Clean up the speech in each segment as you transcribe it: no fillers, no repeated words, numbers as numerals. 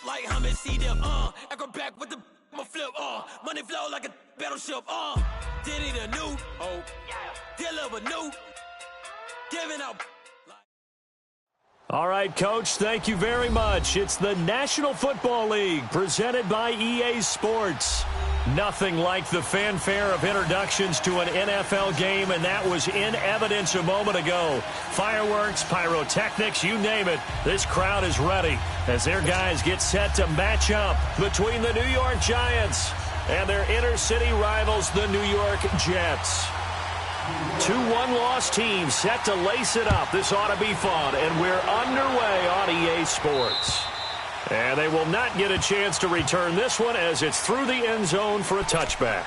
like Hummus, see them, acrobat with the flip, money flow like a battleship, did it anew, deliver new, giving out. All right, Coach, thank you very much. It's the National Football League presented by EA Sports. Nothing like the fanfare of introductions to an NFL game, and that was in evidence a moment ago. Fireworks, pyrotechnics, you name it. This crowd is ready as their guys get set to match up between the New York Giants and their inner-city rivals, the New York Jets. Two one-loss teams set to lace it up. This ought to be fun, and we're underway on EA Sports. And they will not get a chance to return this one as it's through the end zone for a touchback.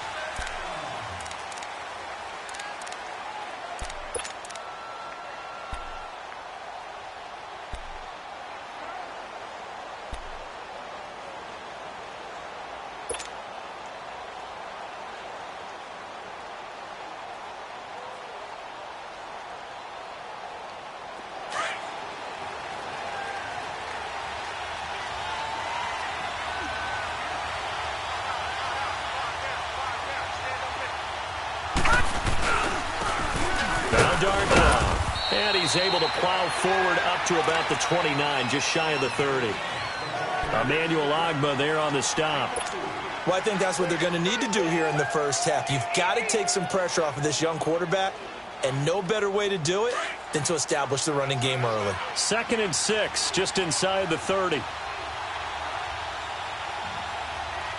And he's able to plow forward up to about the 29, just shy of the 30. Emmanuel Ogbah there on the stop. Well, I think that's what they're going to need to do here in the first half. You've got to take some pressure off of this young quarterback, and no better way to do it than to establish the running game early. 2nd and 6, just inside the 30. All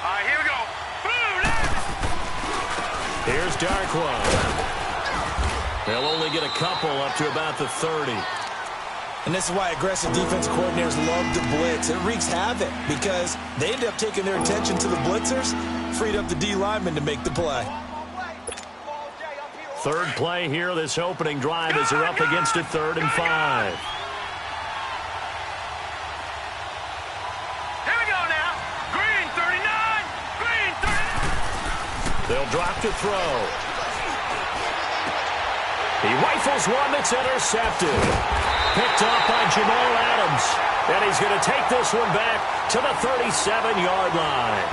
right, here we go. Here's Darkwa. They'll only get a couple up to about the 30. And this is why aggressive defense coordinators love to blitz. It wreaks havoc because they end up taking their attention to the blitzers, freed up the D lineman to make the play. Third play here, this opening drive as they're up against a 3rd and 5. Here we go now. Green 39. Green 39. They'll drop to throw. He rifles one that's intercepted. Picked off by Jamal Adams. And he's going to take this one back to the 37-yard line.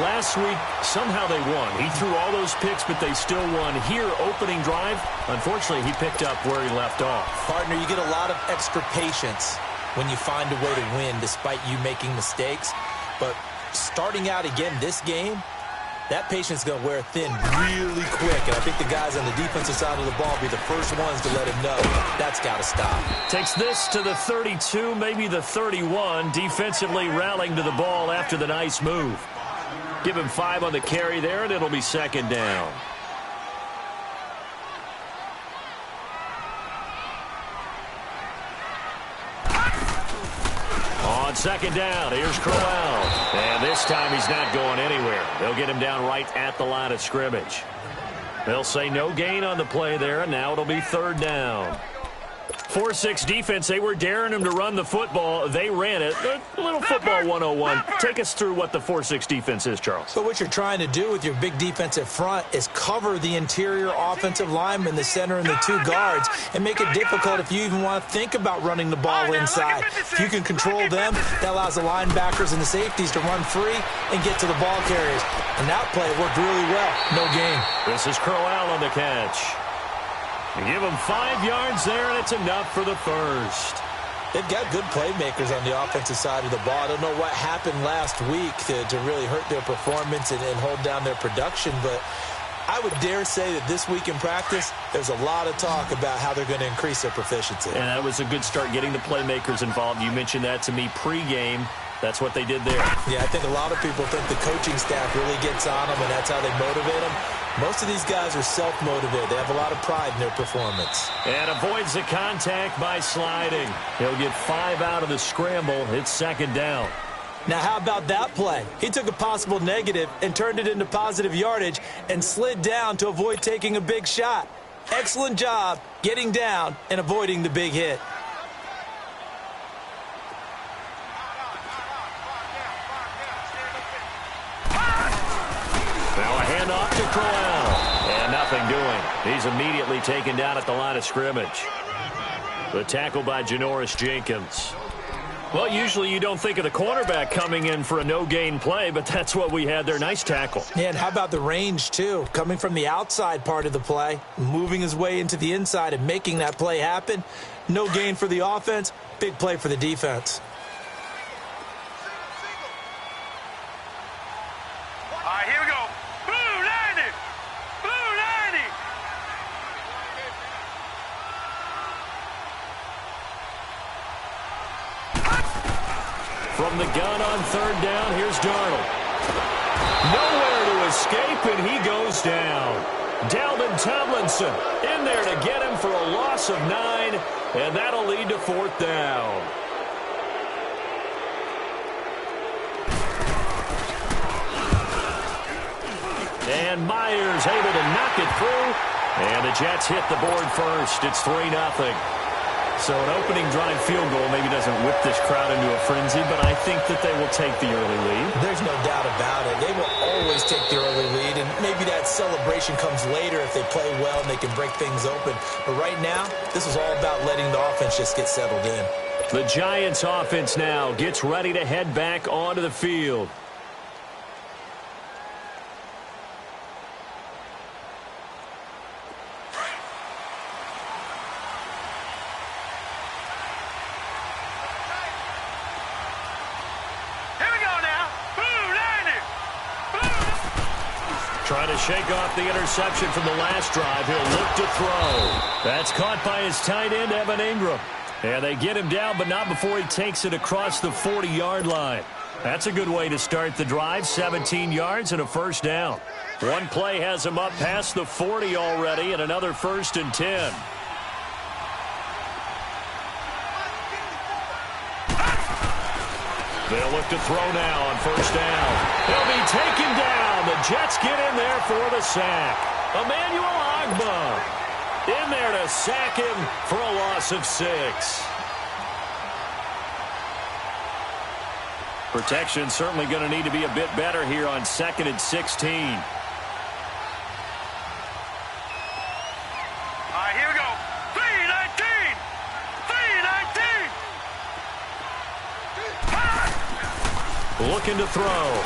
Last week, somehow they won. He threw all those picks, but they still won. Here, opening drive, unfortunately, he picked up where he left off. Partner, you get a lot of extra patience when you find a way to win despite you making mistakes. But starting out again this game, that patience is going to wear thin really quick, and I think the guys on the defensive side of the ball will be the first ones to let him know that's got to stop. Takes this to the 32, maybe the 31, defensively rallying to the ball after the nice move. Give him 5 on the carry there, and it'll be 2nd down. On 2nd down, here's Crowell. And this time he's not going anywhere. They'll get him down right at the line of scrimmage. They'll say no gain on the play there, and now it'll be 3rd down. 4-6 defense, they were daring him to run the football. They ran it. A little football 101. Take us through what the 4-6 defense is, Charles. So what you're trying to do with your big defensive front is cover the interior offensive lineman, the center, and the 2 guards, and make it difficult if you even want to think about running the ball inside. If you can control them, that allows the linebackers and the safeties to run free and get to the ball carriers. And that play worked really well. No gain. This is Crowell on the catch. Give him 5 yards there, and it's enough for the first. They've got good playmakers on the offensive side of the ball. I don't know what happened last week to really hurt their performance and hold down their production, but I would dare say that this week in practice, there's a lot of talk about how they're going to increase their proficiency. And that was a good start, getting the playmakers involved. You mentioned that to me pregame. That's what they did there. Yeah, I think a lot of people think the coaching staff really gets on them, and that's how they motivate them. Most of these guys are self-motivated. They have a lot of pride in their performance. And avoids the contact by sliding. He'll get 5 out of the scramble. It's 2nd down. Now, how about that play? He took a possible negative and turned it into positive yardage and slid down to avoid taking a big shot. Excellent job getting down and avoiding the big hit. Now a handoff to Crowell. And nothing doing. He's immediately taken down at the line of scrimmage. The tackle by Janoris Jenkins. Well, usually you don't think of the cornerback coming in for a no-gain play, but that's what we had there. Nice tackle. Yeah, and how about the range, too? Coming from the outside part of the play, moving his way into the inside and making that play happen. No gain for the offense, big play for the defense. All right, here we go. Blue 90. Blue 90. From the gun on third down, here's Darnold. Nowhere to escape, and he goes down. Dalvin Tomlinson in there to get him for a loss of 9, and that'll lead to fourth down. And Myers able to knock it through, and the Jets hit the board first. It's 3-0. So an opening drive field goal maybe doesn't whip this crowd into a frenzy, but I think that they will take the early lead. There's no doubt about it. They will always take the early lead, and maybe that celebration comes later if they play well and they can break things open. But right now, this is all about letting the offense just get settled in. The Giants offense now gets ready to head back onto the field. Trying to shake off the interception from the last drive. He'll look to throw. That's caught by his tight end, Evan Ingram. And they get him down, but not before he takes it across the 40-yard line. That's a good way to start the drive. 17 yards and a first down. One play has him up past the 40 already, and another 1st and 10. They'll look to throw now on first down. He'll be taken down. The Jets get in there for the sack. Emmanuel Ogbah in there to sack him for a loss of 6. Protection certainly going to need to be a bit better here on 2nd and 16. All right, here we go. 3-19. 3-19. Looking to throw.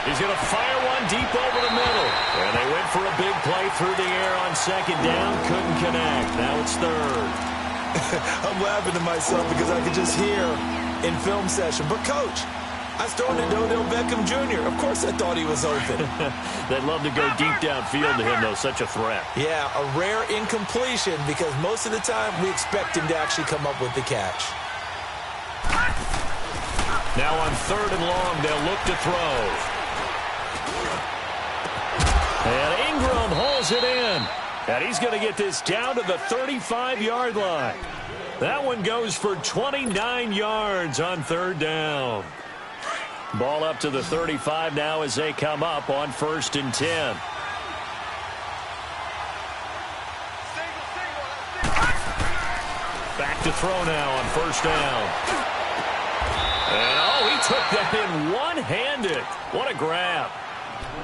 He's going to fire one deep over the middle. And they went for a big play through the air on 2nd down. Couldn't connect. Now it's 3rd. I'm laughing to myself because I could just hear in film session. But, Coach, I was throwing it to Odell Beckham Jr. Of course I thought he was open. They'd love to go deep downfield to him, though. Such a threat. Yeah, a rare incompletion because most of the time we expect him to actually come up with the catch. Now on 3rd and long, they'll look to throw. And Ingram hauls it in. And he's going to get this down to the 35-yard line. That one goes for 29 yards on 3rd down. Ball up to the 35 now as they come up on 1st and 10. Back to throw now on 1st down. And oh, he took that in one-handed. What a grab.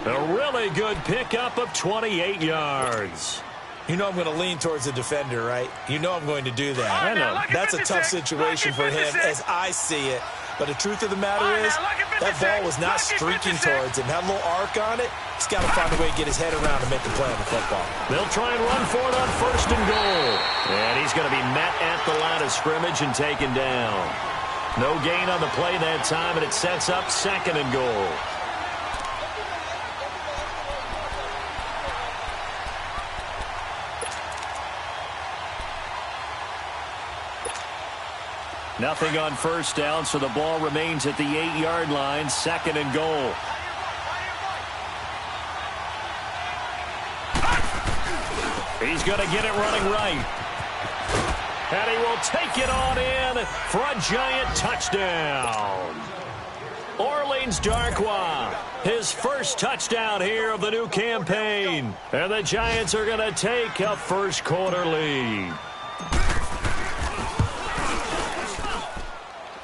A really good pickup of 28 yards. You know I'm going to lean towards the defender, right? You know I'm going to do that. I know. That's a tough situation for him as I see it. But the truth of the matter is, that ball was not streaking towards him. Had a little arc on it. He's got to find a way to get his head around and make the play on the football. They'll try and run for it on 1st and goal. And he's going to be met at the line of scrimmage and taken down. No gain on the play that time, and it sets up 2nd and goal. Nothing on 1st down, so the ball remains at the 8-yard line, 2nd and goal. He's going to get it running right. And he will take it on in for a giant touchdown. Orleans Darkwa, his first touchdown here of the new campaign. And the Giants are going to take a first-quarter lead.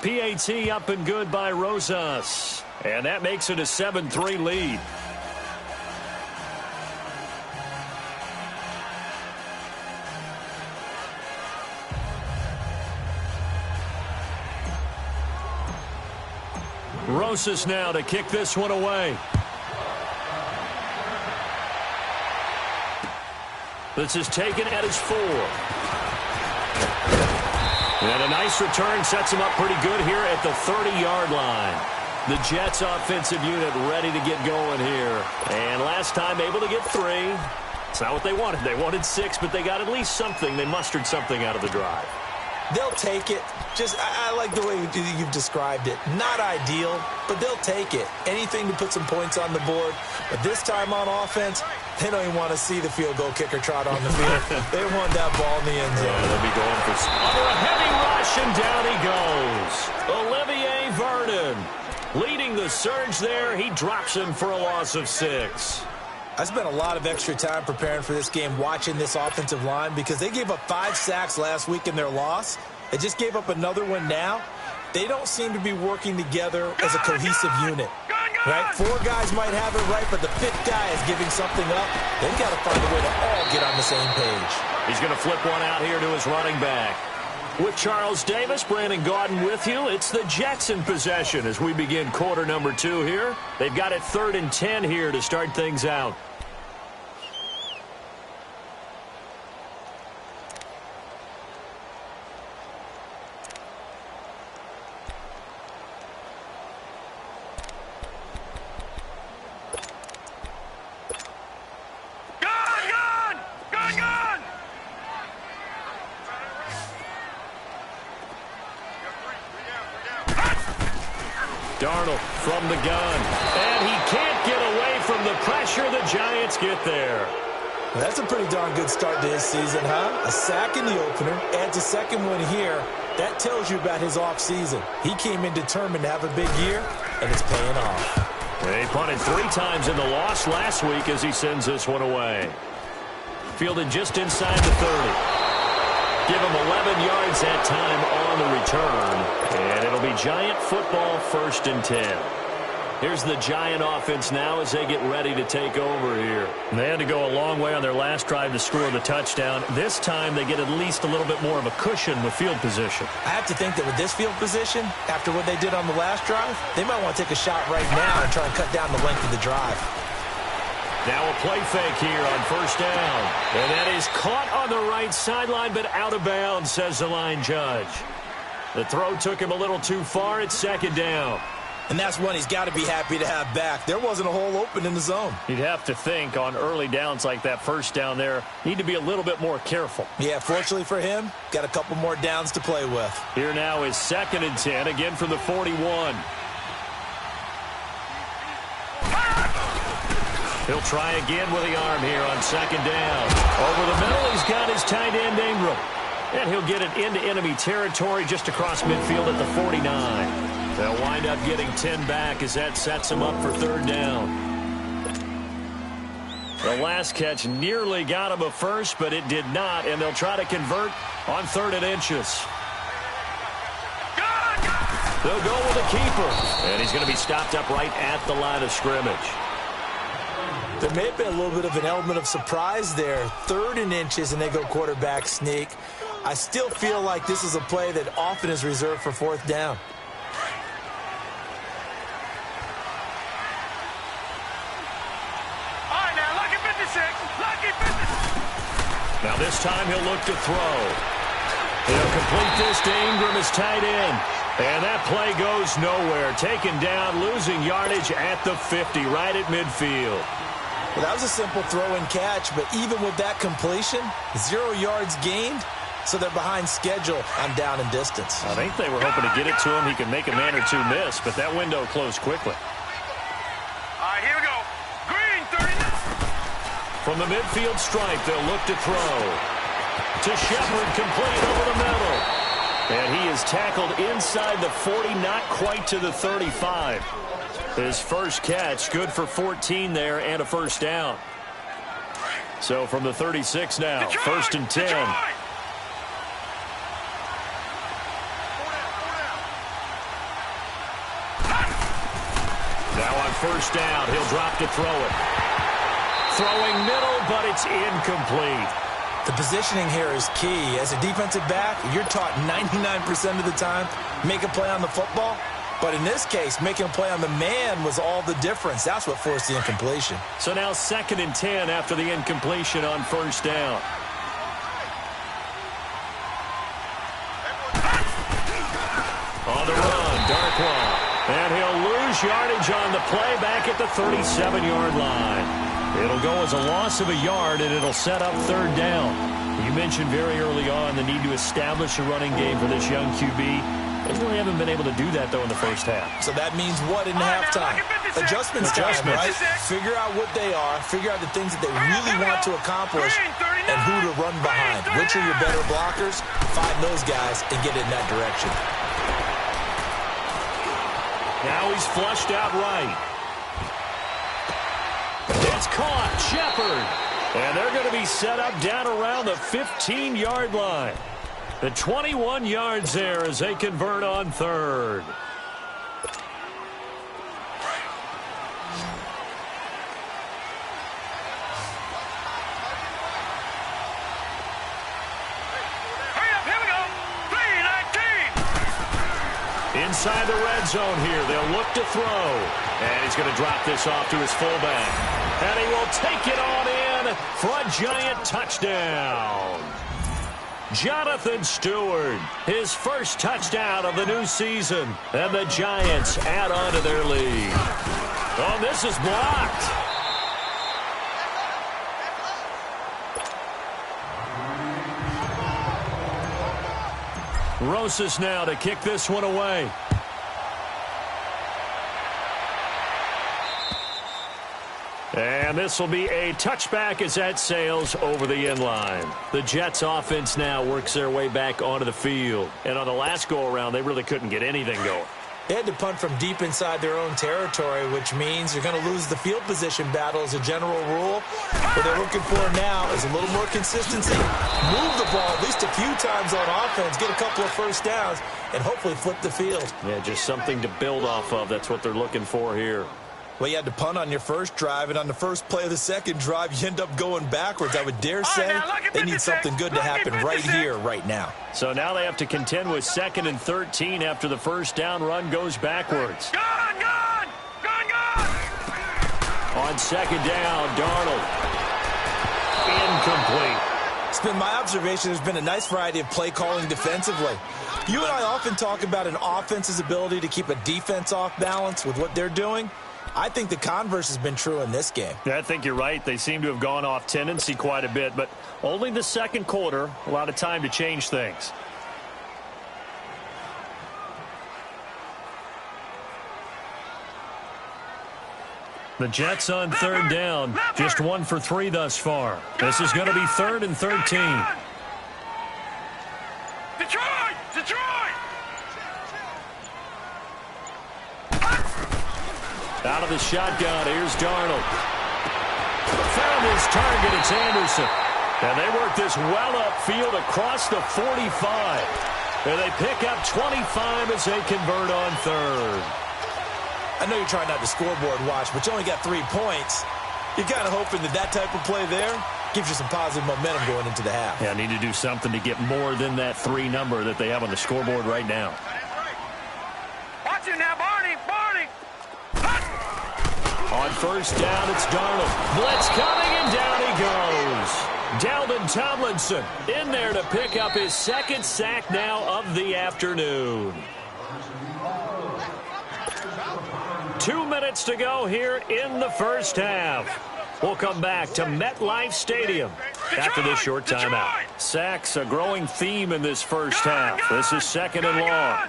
PAT up and good by Rosas. And that makes it a 7-3 lead. Rosas now to kick this one away. This is taken at his 4. And a nice return sets him up pretty good here at the 30-yard line. The Jets offensive unit ready to get going here. And last time able to get 3. It's not what they wanted. They wanted 6, but they got at least something. They mustered something out of the drive. They'll take it. I like the way you've described it. Not ideal, but they'll take it. Anything to put some points on the board. But this time on offense, they don't even want to see the field goal kicker trot on the field. They want that ball in the end zone. Yeah, they'll be going for under a heavy rush, and down he goes. Olivier Vernon leading the surge there. He drops him for a loss of 6. I spent a lot of extra time preparing for this game watching this offensive line because they gave up 5 sacks last week in their loss. They just gave up another one now. They don't seem to be working together as a cohesive unit. Right? 4 guys might have it right, but the 5th guy is giving something up. They've got to find a way to all get on the same page. He's going to flip one out here to his running back. With Charles Davis, Brandon Gaudin with you. It's the Jets in possession as we begin quarter number 2 here. They've got it 3rd and 10 here to start things out. Darnold from the gun. And he can't get away from the pressure. The Giants get there. Well, that's a pretty darn good start to his season, huh? A sack in the opener, adds a second one here. That tells you about his offseason. He came in determined to have a big year, and it's paying off. They punted 3 times in the loss last week as he sends this one away. Fielded just inside the 30. Give him 11 yards that time on the return. And it'll be Giant football 1st and 10. Here's the Giant offense now as they get ready to take over here. They had to go a long way on their last drive to score the touchdown. This time they get at least a little bit more of a cushion with field position. I have to think that with this field position, after what they did on the last drive, they might want to take a shot right now and try and cut down the length of the drive. Now a play fake here on 1st down. And that is caught on the right sideline, but out of bounds, says the line judge. The throw took him a little too far. It's 2nd down. And that's one he's got to be happy to have back. There wasn't a hole open in the zone. You'd have to think on early downs like that 1st down there, need to be a little bit more careful. Yeah, fortunately for him, got a couple more downs to play with. Here now is 2nd and 10, again from the 41. He'll try again with the arm here on 2nd down. Over the middle, he's got his tight end Ingram. And he'll get it into enemy territory just across midfield at the 49. They'll wind up getting 10 back as that sets him up for 3rd down. The last catch nearly got him a first, but it did not, and they'll try to convert on 3rd and inches. They'll go with a keeper, and he's going to be stopped up right at the line of scrimmage. There may have been a little bit of an element of surprise there. 3rd and inches, and they go quarterback sneak. I still feel like this is a play that often is reserved for 4th down. All right, now, lucky 56. Lucky 56. Now this time he'll look to throw. He'll complete this to Ingram as tight end. And that play goes nowhere. Taken down, losing yardage at the 50, right at midfield. Well, that was a simple throw and catch, but even with that completion, 0 yards gained, so they're behind schedule on down and distance. I think they were hoping to get it to him. He could make a man or 2 miss, but that window closed quickly. All right, here we go. Green, 39. From the midfield stripe, they'll look to throw. To Shepard, complete over the middle. And he is tackled inside the 40, not quite to the 35. His first catch, good for 14 there and a 1st down. So from the 36 now, 1st and 10. Now on 1st down, he'll drop to throw it. Throwing middle, but it's incomplete. The positioning here is key. As a defensive back, you're taught 99% of the time, make a play on the football. But in this case, making a play on the man was all the difference. That's what forced the incompletion. So now 2nd and 10 after the incompletion on 1st down. On the run, Darkwa. And he'll lose yardage on the play back at the 37-yard line. It'll go as a loss of a yard, and it'll set up 3rd down. You mentioned very early on the need to establish a running game for this young QB. They really haven't been able to do that, though, in the first half. So that means what in halftime? Adjustments time, right? Figure out what they are, figure out the things that they really want to accomplish, and who to run behind. Which are your better blockers? Find those guys and get in that direction. Now he's flushed out right. It's caught. Shepard. And they're going to be set up down around the 15-yard line. The 21 yards there as they convert on 3rd. Inside the red zone here. They'll look to throw. And he's going to drop this off to his fullback. And he will take it on in for a giant touchdown. Jonathan Stewart, his first touchdown of the new season. And the Giants add on to their lead. Oh, this is blocked. Rosas now to kick this one away. And this will be a touchback as that sails over the end line. The Jets offense now works their way back onto the field. And on the last go-around, they really couldn't get anything going. They had to punt from deep inside their own territory, which means you're going to lose the field position battle as a general rule. What they're looking for now is a little more consistency. Move the ball at least a few times on offense, get a couple of first downs, and hopefully flip the field. Yeah, just something to build off of. That's what they're looking for here. Well, you had to punt on your first drive, and on the first play of the second drive, you end up going backwards. I would dare say they need something good to happen right here, right now. So now they have to contend with 2nd and 13 after the first down run goes backwards. Gone! On 2nd down, Darnold. Incomplete. It's been my observation there's been a nice variety of play calling defensively. You and I often talk about an offense's ability to keep a defense off balance with what they're doing. I think the converse has been true in this game. Yeah, I think you're right. They seem to have gone off tendency quite a bit, but only the second quarter, a lot of time to change things. The Jets on 3rd down, just 1 for 3 thus far. This is going to be 3rd and 13. Detroit! Out of the shotgun, here's Darnold. Found his target, it's Anderson. And they work this well upfield across the 45. And they pick up 25 as they convert on 3rd. I know you're trying not to scoreboard watch, but you only got 3 points. You're kind of hoping that type of play there gives you some positive momentum going into the half. Yeah, need to do something to get more than that 3 number that they have on the scoreboard right now. Watch it now, Barney! On 1st down, it's Darnold. Blitz coming, and down he goes. Dalvin Tomlinson in there to pick up his 2nd sack now of the afternoon. 2 minutes to go here in the first half. We'll come back to MetLife Stadium after this short timeout. Sacks, a growing theme in this first half. This is 2nd and long.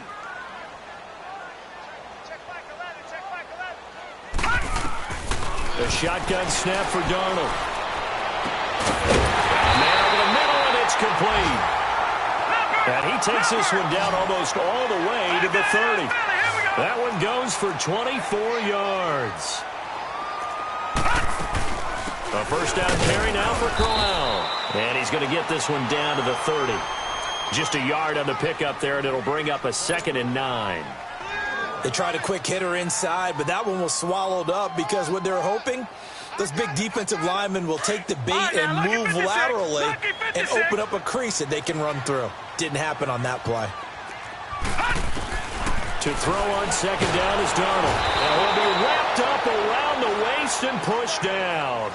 The shotgun snap for Darnold. Man over the middle, and it's complete. And he takes this one down almost all the way to the 30. That one goes for 24 yards. A first down carry now for Corral. And he's going to get this one down to the 30. Just a yard on the pickup there, and it'll bring up a 2nd and 9. They tried a quick hitter inside, but that one was swallowed up because what they're hoping, those big defensive linemen will take the bait and move laterally and open up a crease that they can run through. Didn't happen on that play. To throw on second down is Darnold. And he'll be wrapped up around the waist and pushed down.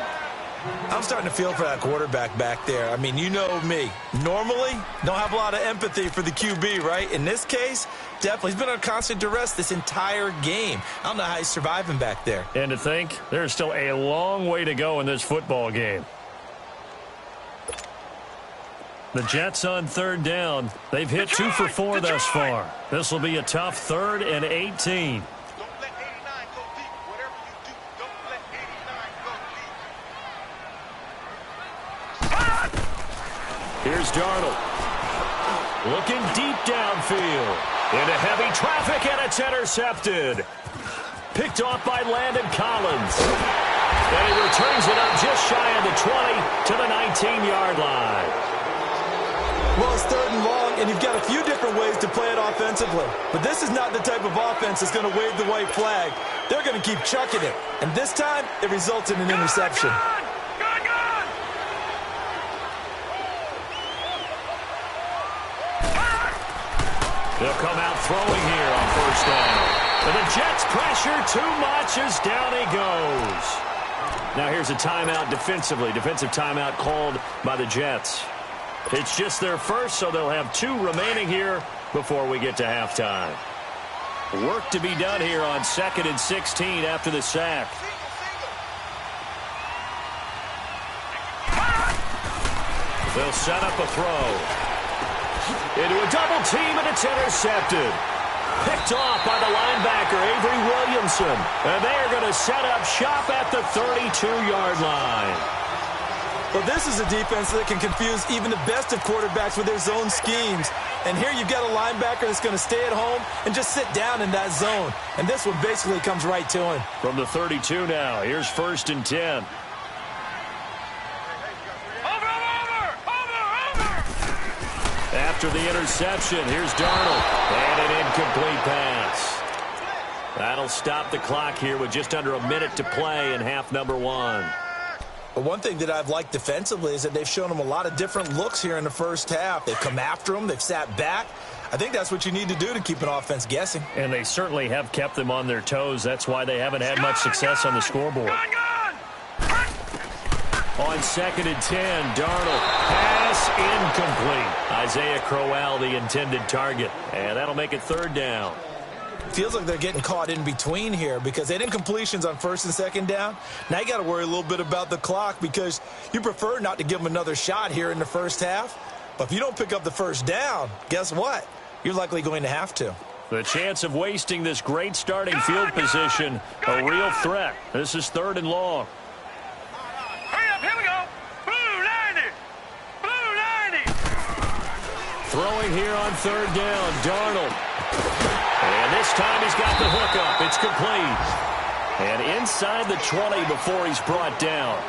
I'm starting to feel for that quarterback back there. I mean, you know me. Normally, don't have a lot of empathy for the QB, right? In this case, definitely. He's been under constant duress this entire game. I don't know how he's surviving back there. And to think, there's still a long way to go in this football game. The Jets on third down. They've hit 2 for 4 thus far. This will be a tough 3rd and 18. Don't let 89 go deep. Whatever you do, don't let 89 go deep. Here's Darnold. Looking deep downfield. Into heavy traffic, and it's intercepted. Picked off by Landon Collins. And he returns it up just shy of the 20 to the 19-yard line. Well, it's 3rd and long, and you've got a few different ways to play it offensively. But this is not the type of offense that's going to wave the white flag. They're going to keep chucking it. And this time, it results in an interception. They'll come out throwing here on first down. But the Jets pressure too much as down he goes. Now here's a timeout defensively. Defensive timeout called by the Jets. It's just their first, so they'll have 2 remaining here before we get to halftime. Work to be done here on 2nd and 16 after the sack. They'll set up a throw. Into a double team, and it's intercepted. Picked off by the linebacker, Avery Williamson. And they are going to set up shop at the 32-yard line. Well, this is a defense that can confuse even the best of quarterbacks with their zone schemes. And here you've got a linebacker that's going to stay at home and just sit down in that zone. And this one basically comes right to him. From the 32 now, here's 1st and 10. After the interception, here's Darnold. And an incomplete pass. That'll stop the clock here with just under a minute to play in half number 1. But one thing that I've liked defensively is that they've shown them a lot of different looks here in the first half. They've come after them. They've sat back. I think that's what you need to do to keep an offense guessing. And they certainly have kept them on their toes. That's why they haven't had much success on the scoreboard. On 2nd and 10, Darnold. Pass incomplete. Isaiah Crowell, the intended target. And that'll make it 3rd down. Feels like they're getting caught in between here because they had incompletions on 1st and 2nd down. Now you got to worry a little bit about the clock because you prefer not to give them another shot here in the first half. But if you don't pick up the 1st down, guess what? You're likely going to have to. The chance of wasting this great starting field position, a real threat. This is 3rd and long. Hurry up, here we go. Blue 90. Blue 90. Throwing here on 3rd down, Darnold. And this time he's got the hookup. It's complete. And inside the 20 before he's brought down.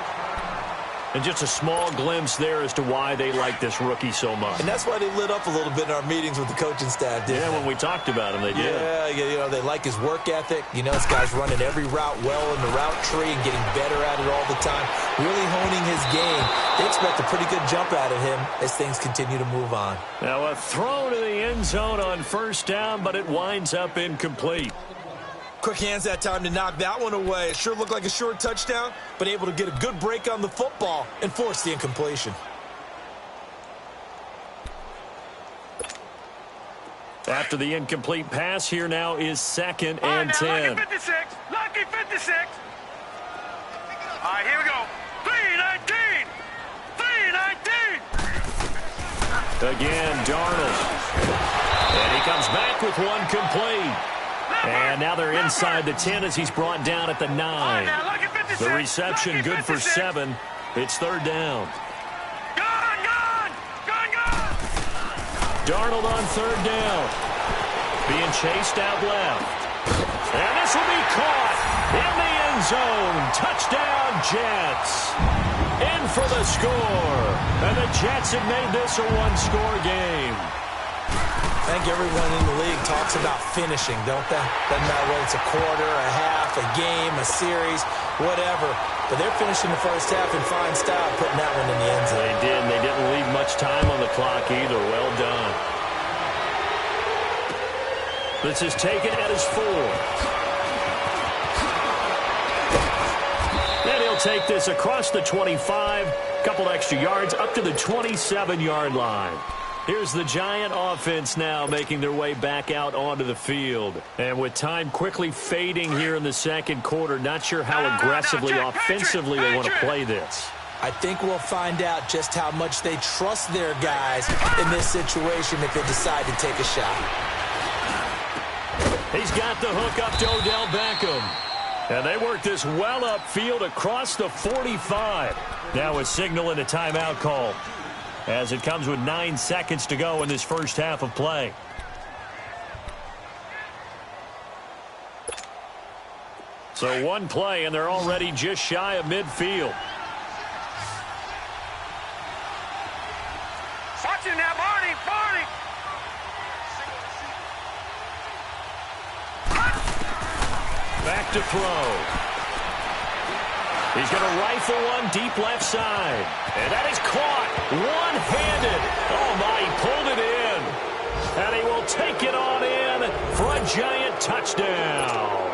And just a small glimpse there as to why they like this rookie so much. And that's why they lit up a little bit in our meetings with the coaching staff, didn't they? When we talked about him, they did. Yeah, you know, they like his work ethic. You know, this guy's running every route well in the route tree and getting better at it all the time. Really honing his game. They expect a pretty good jump out of him as things continue to move on. Now a throw to the end zone on 1st down, but it winds up incomplete. Quick hands that time to knock that one away. It sure looked like a short touchdown, but able to get a good break on the football and force the incompletion. After the incomplete pass, here now is 2nd and 10. Lucky 56. Lucky 56. All right, here we go. 319. 319. Again, Darnold. And he comes back with one complete. And now they're inside the 10 as he's brought down at the 9. The reception good for 7. It's 3rd down. Gone. Darnold on 3rd down. Being chased out left. And this will be caught in the end zone. Touchdown, Jets. In for the score. And the Jets have made this a one-score game. I think everyone in the league talks about finishing, don't they? Doesn't matter whether it's a quarter, a half, a game, a series, whatever. But they're finishing the first half in fine style, putting that one in the end zone. They did, and they didn't leave much time on the clock either. Well done. This is taken at his 4. And he'll take this across the 25, a couple extra yards, up to the 27-yard line. Here's the Giant offense now making their way back out onto the field. And with time quickly fading here in the second quarter, not sure how aggressively, offensively they want to play this. I think we'll find out just how much they trust their guys in this situation if they decide to take a shot. He's got the hook up to Odell Beckham. And they work this well upfield across the 45. Now a signal and a timeout call, as it comes with 9 seconds to go in this first half of play. So one play, and they're already just shy of midfield. Watch it now, Barney! Back to throw. He's going to rifle one deep left side. And that is caught one-handed. Oh, my, he pulled it in. And he will take it on in for a Giant touchdown.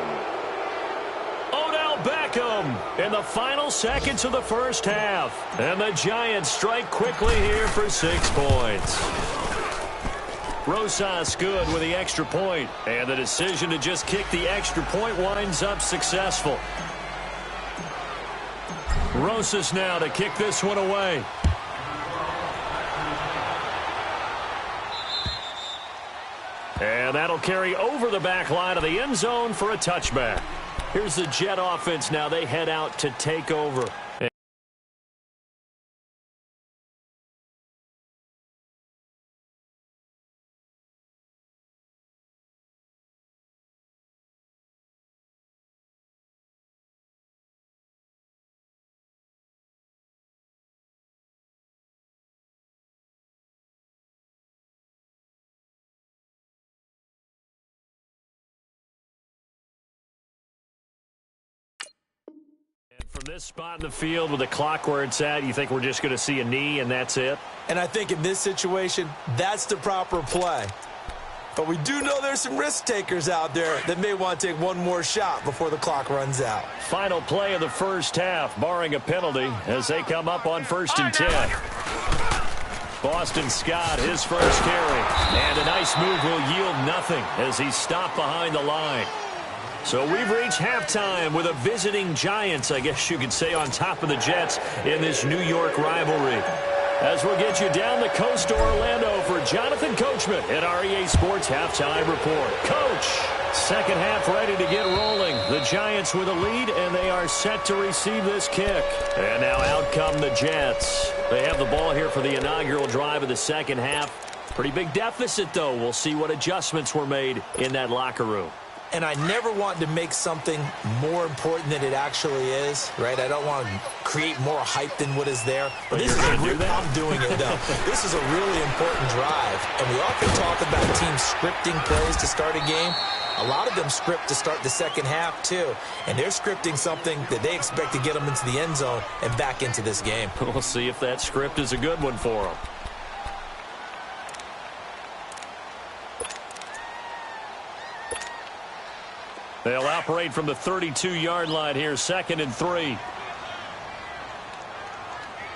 Odell Beckham in the final seconds of the first half. And the Giants strike quickly here for 6 points. Rosas good with the extra point. And the decision to just kick the extra point winds up successful. Rosas now to kick this one away. And that'll carry over the back line of the end zone for a touchback. Here's the Jet offense now. They head out to take over. From this spot in the field with the clock where it's at, you think we're just going to see a knee and that's it? And I think in this situation, that's the proper play. But we do know there's some risk takers out there that may want to take one more shot before the clock runs out. Final play of the first half, barring a penalty, as they come up on 1st and 10. Boston Scott, his first carry. And a nice move will yield nothing as he's stopped behind the line. So we've reached halftime with a visiting Giants, I guess you could say, on top of the Jets in this New York rivalry. As we'll get you down the coast to Orlando for Jonathan Coachman at our EA Sports Halftime Report. Coach, second half ready to get rolling. The Giants with a lead, and they are set to receive this kick. And now out come the Jets. They have the ball here for the inaugural drive of the second half. Pretty big deficit, though. We'll see what adjustments were made in that locker room. And I never want to make something more important than it actually is, right? I don't want to create more hype than what is there. But this is I'm doing it, though. This is a really important drive. And we often talk about teams scripting plays to start a game. A lot of them script to start the second half, too. And they're scripting something that they expect to get them into the end zone and back into this game. We'll see if that script is a good one for them. They'll operate from the 32-yard line here, 2nd and 3.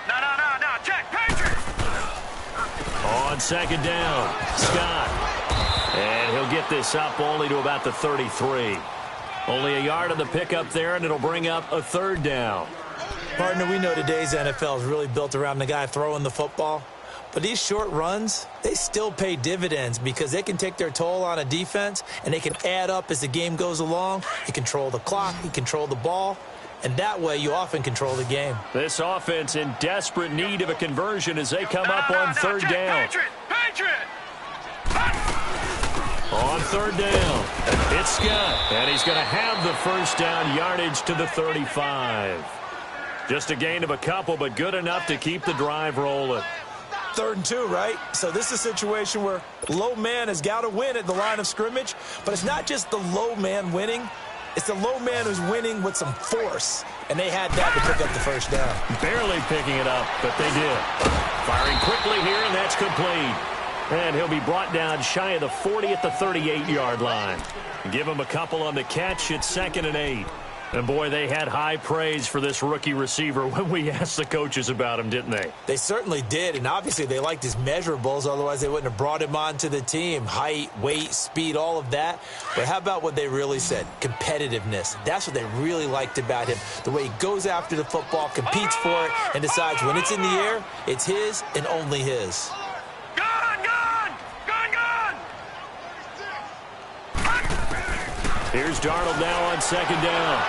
No, check, Patriot! On 2nd down, Scott. And he'll get this up only to about the 33. Only a yard on the pickup there, and it'll bring up a 3rd down. Partner, we know today's NFL is really built around the guy throwing the football. But these short runs, they still pay dividends because they can take their toll on a defense, and they can add up as the game goes along. You control the clock, you control the ball, and that way you often control the game. This offense in desperate need of a conversion as they come up on 3rd down. Patriot! On 3rd down, it's Scott, and he's going to have the first down yardage to the 35. Just a gain of a couple, but good enough to keep the drive rolling. 3rd and 2, right? So this is a situation where low man has got to win at the line of scrimmage, but it's not just the low man winning. It's the low man who's winning with some force, and they had that to pick up the first down. Barely picking it up, but they did. Firing quickly here, and that's complete. And he'll be brought down shy of the 40 at the 38-yard line. Give him a couple on the catch. It's 2nd and 8. And, boy, they had high praise for this rookie receiver when we asked the coaches about him, didn't they? They certainly did, and obviously they liked his measurables. Otherwise, they wouldn't have brought him onto the team. Height, weight, speed, all of that. But how about what they really said? Competitiveness. That's what they really liked about him. The way he goes after the football, competes for it, and decides when it's in the air, it's his and only his. Here's Darnold now on 2nd down.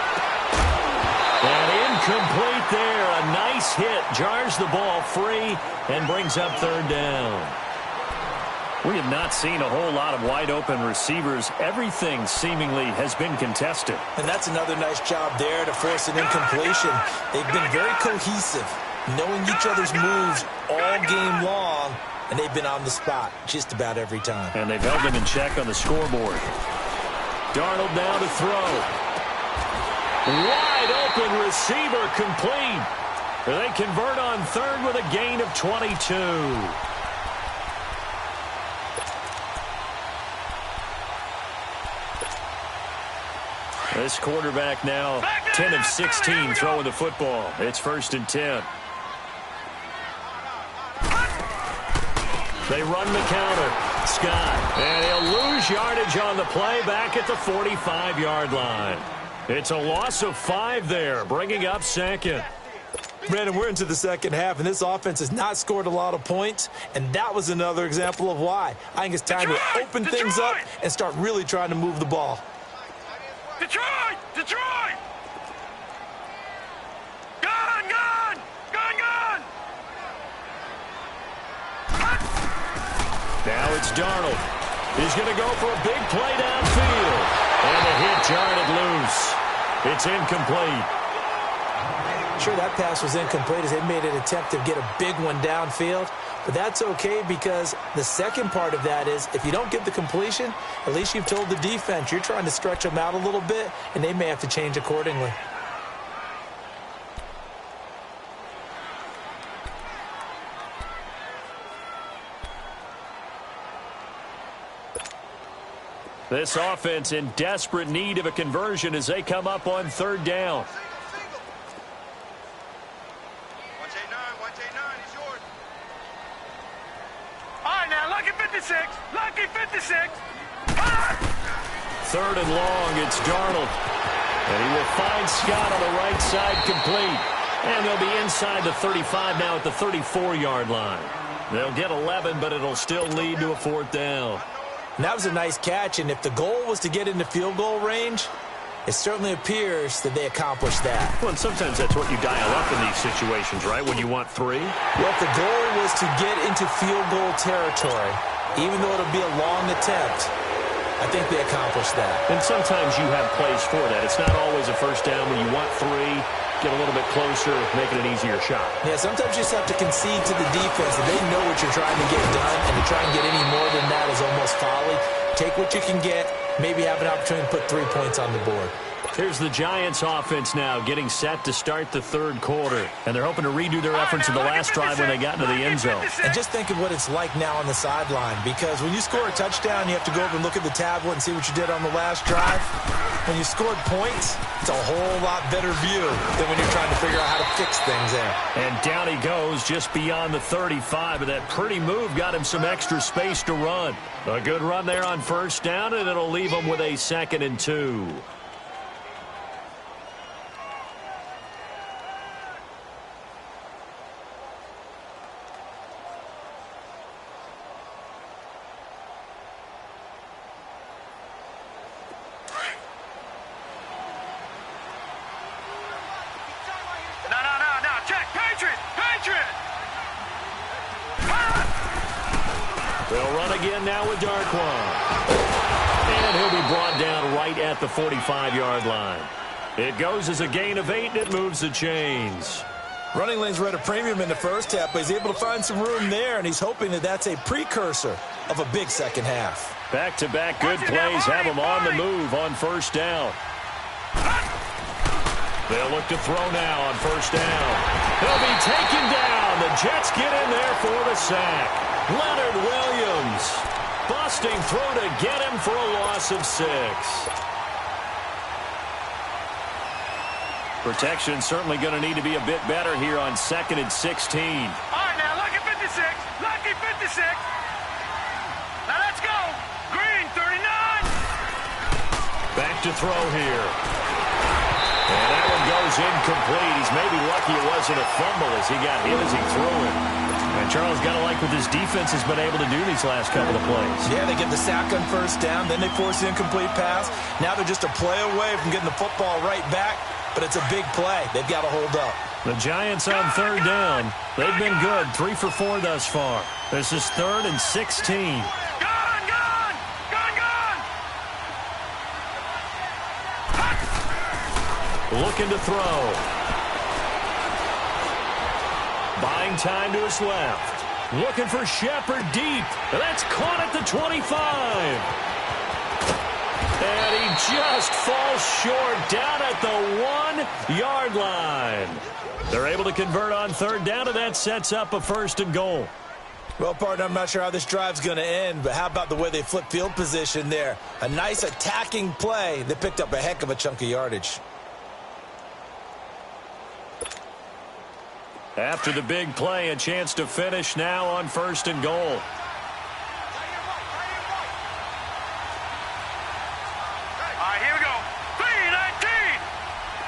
And incomplete there. A nice hit. Jars the ball free and brings up 3rd down. We have not seen a whole lot of wide-open receivers. Everything seemingly has been contested. And that's another nice job there to force an incompletion. They've been very cohesive, knowing each other's moves all game long, and they've been on the spot just about every time. And they've held them in check on the scoreboard. Darnold now to throw. Wide open receiver complete. They convert on 3rd with a gain of 22. This quarterback now 10 of 16 throwing the football. It's 1st and 10. They run the counter. Scott. And he'll lose yardage on the play back at the 45-yard line. It's a loss of 5 there, bringing up 2nd. Brandon, we're into the second half, and this offense has not scored a lot of points, and that was another example of why. I think it's time to open things up and start really trying to move the ball. Detroit! Detroit! Gun! Gun! Gun! Gun! Now it's Darnold. He's going to go for a big play downfield. And the hit jarred it loose. It's incomplete. Sure, that pass was incomplete as they made an attempt to get a big one downfield. But that's okay because the second part of that is if you don't get the completion, at least you've told the defense you're trying to stretch them out a little bit, and they may have to change accordingly. This offense in desperate need of a conversion as they come up on 3rd down. All right, now, lucky 56. Lucky 56. 3rd and long, it's Darnold. And he will find Scott on the right side complete. And they'll be inside the 35 now at the 34-yard line. They'll get 11, but it'll still lead to a 4th down. And that was a nice catch, and if the goal was to get into field goal range, it certainly appears that they accomplished that. Well, and sometimes that's what you dial up in these situations, right, when you want 3? Well, if the goal was to get into field goal territory, even though it'll be a long attempt, I think they accomplished that. And sometimes you have plays for that. It's not always a 1st down when you want 3. Get a little bit closer, making an easier shot. Yeah, sometimes you just have to concede to the defense that they know what you're trying to get done, and to try and get any more than that is almost folly. Take what you can get, maybe have an opportunity to put 3 points on the board. Here's the Giants offense now getting set to start the 3rd quarter. And they're hoping to redo their efforts in the last drive when they got into the end zone. And just think of what it's like now on the sideline, because when you score a touchdown, you have to go over and look at the tablet and see what you did on the last drive. When you scored points, it's a whole lot better view than when you're trying to figure out how to fix things there. And down he goes just beyond the 35, but that pretty move got him some extra space to run. A good run there on 1st down, and it'll leave him with a 2nd and 2. They'll run again now with Darquan. And he'll be brought down right at the 45-yard line. It goes as a gain of 8, and it moves the chains. Running lanes were at a premium in the first half, but he's able to find some room there, and he's hoping that that's a precursor of a big second half. Back-to-back good plays have him on the move on 1st down. They'll look to throw now on first down. He'll be taken down. The Jets get in there for the sack. Leonard Williams busting through to get him for a loss of 6. Protection certainly going to need to be a bit better here on 2nd and 16. All right, now, lucky 56. Lucky 56. Now, let's go. Green, 39. Back to throw here. And that one goes incomplete. He's maybe lucky it wasn't a fumble as he got hit as he threw it. And Charles, got to like what this defense has been able to do these last couple of plays. Yeah, they get the sack on first down, then they force the incomplete pass. Now they're just a play away from getting the football right back, but it's a big play. They've got to hold up. The Giants on third down. They've been good, 3 for 4 thus far. This is 3rd and 16. Looking to throw. Buying time to his left. Looking for Shepard deep. That's caught at the 25. And he just falls short down at the 1-yard line. They're able to convert on third down, and that sets up a 1st and goal. Well, partner, I'm not sure how this drive's going to end, but how about the way they flip field position there? A nice attacking play. They picked up a heck of a chunk of yardage. After the big play, a chance to finish now on 1st and goal. All right, here we go. 3-19.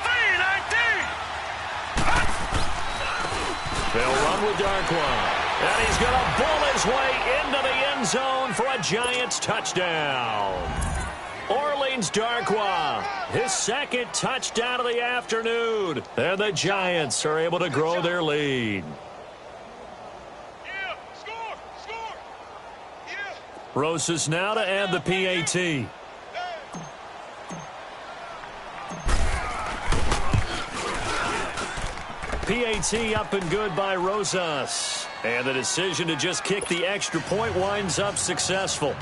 3-19. They'll run with Darkwa. And he's going to bull his way into the end zone for a Giants touchdown. Orleans Darkwa, his 2nd touchdown of the afternoon. And the Giants are able to grow their lead. Yeah, score. Yeah. Rosas now to add the PAT. PAT up and good by Rosas. And the decision to just kick the extra point winds up successful.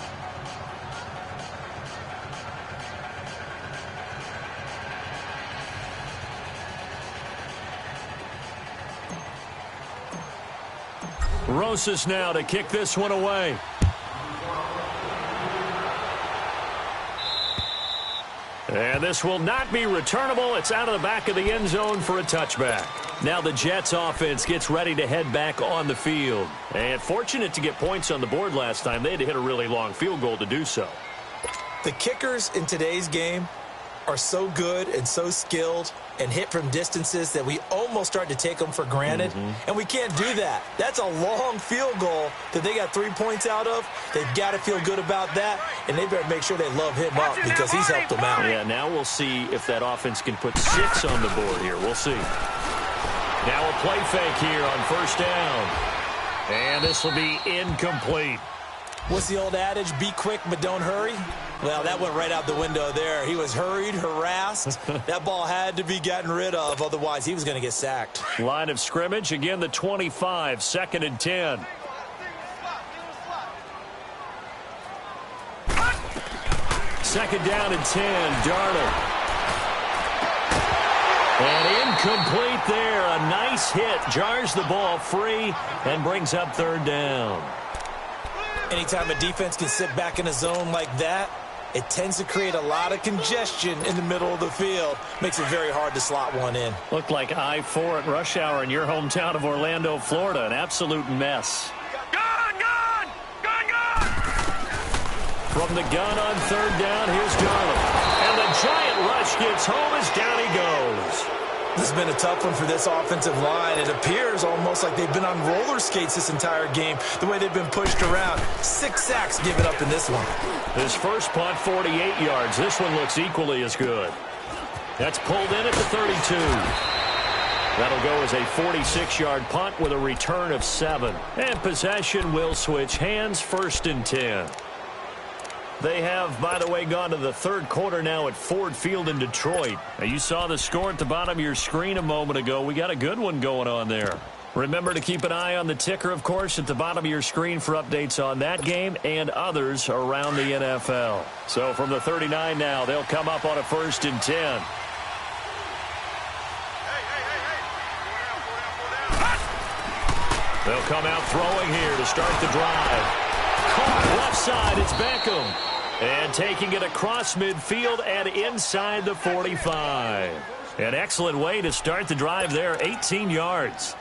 Rosas now to kick this one away. And this will not be returnable. It's out of the back of the end zone for a touchback. Now the Jets offense gets ready to head back on the field. And fortunate to get points on the board last time. They had to hit a really long field goal to do so. The kickers in today's game are so good and so skilled and hit from distances that we almost start to take them for granted. And we can't do that. That's a long field goal that they got 3 points out of. They've got to feel good about that, and they better make sure they love him up because he's helped them out. Yeah, now we'll see if that offense can put 6 on the board here. We'll see. Now a play fake here on first down. And this will be incomplete. What's the old adage? Be quick, but don't hurry. Well, that went right out the window there. He was hurried, harassed. That ball had to be gotten rid of, otherwise he was going to get sacked. Line of scrimmage, again the 25, 2nd and 10. Second down and 10, Darnold. And incomplete there. A nice hit. Jars the ball free and brings up third down. Anytime a defense can sit back in a zone like that, it tends to create a lot of congestion in the middle of the field. Makes it very hard to slot one in. Looked like I-4 at rush hour in your hometown of Orlando, Florida. An absolute mess. Gone! From the gun on third down, here's Darnold. And the giant rush gets home as down he goes. This has been a tough one for this offensive line. It appears almost like they've been on roller skates this entire game, the way they've been pushed around. 6 sacks given up in this one. His first punt, 48 yards. This one looks equally as good. That's pulled in at the 32. That'll go as a 46-yard punt with a return of 7. And possession will switch hands, 1st and 10. They have, by the way, gone to the third quarter now at Ford Field in Detroit. Now, you saw the score at the bottom of your screen a moment ago. We got a good one going on there. Remember to keep an eye on the ticker, of course, at the bottom of your screen for updates on that game and others around the NFL. So from the 39 now, they'll come up on a 1st and 10. They'll come out throwing here to start the drive. Caught left side, it's Beckham. And taking it across midfield and inside the 45. An excellent way to start the drive there, 18 yards.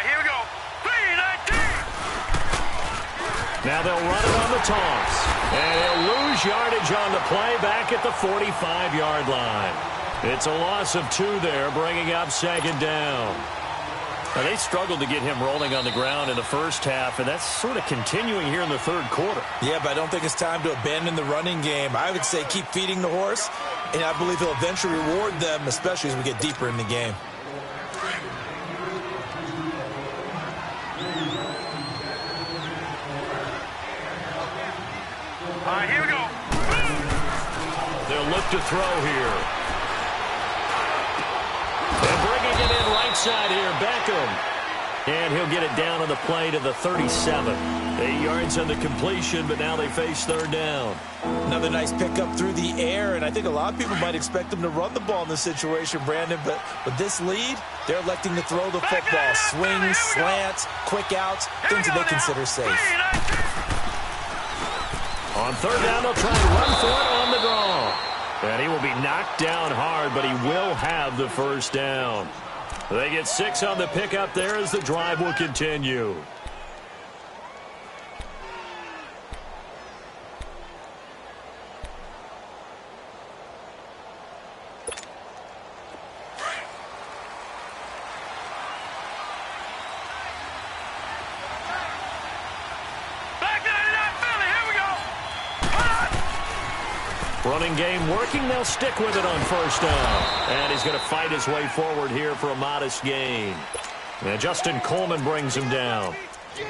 Here we go. 3-19. Now they'll run it on the toss. And he'll lose yardage on the play back at the 45-yard line. It's a loss of 2 there, bringing up second down. Now, they struggled to get him rolling on the ground in the first half, and that's sort of continuing here in the third quarter. Yeah, but I don't think it's time to abandon the running game. I would say keep feeding the horse, and I believe he'll eventually reward them, especially as we get deeper in the game. Here we go. They'll look to throw here. And bringing it in right side here, Beckham. And he'll get it down on the play to the 37. 8 yards on the completion, but now they face third down. Another nice pickup through the air, and I think a lot of people might expect them to run the ball in this situation, Brandon, but with this lead, they're electing to throw the football. Swings, slants, quick outs, things that they consider safe. On third down, they'll try and run for it on the draw. And he will be knocked down hard, but he will have the first down. They get 6 on the pickup there as the drive will continue. Running game working. They'll stick with it on first down. And he's going to fight his way forward here for a modest gain. And Justin Coleman brings him down.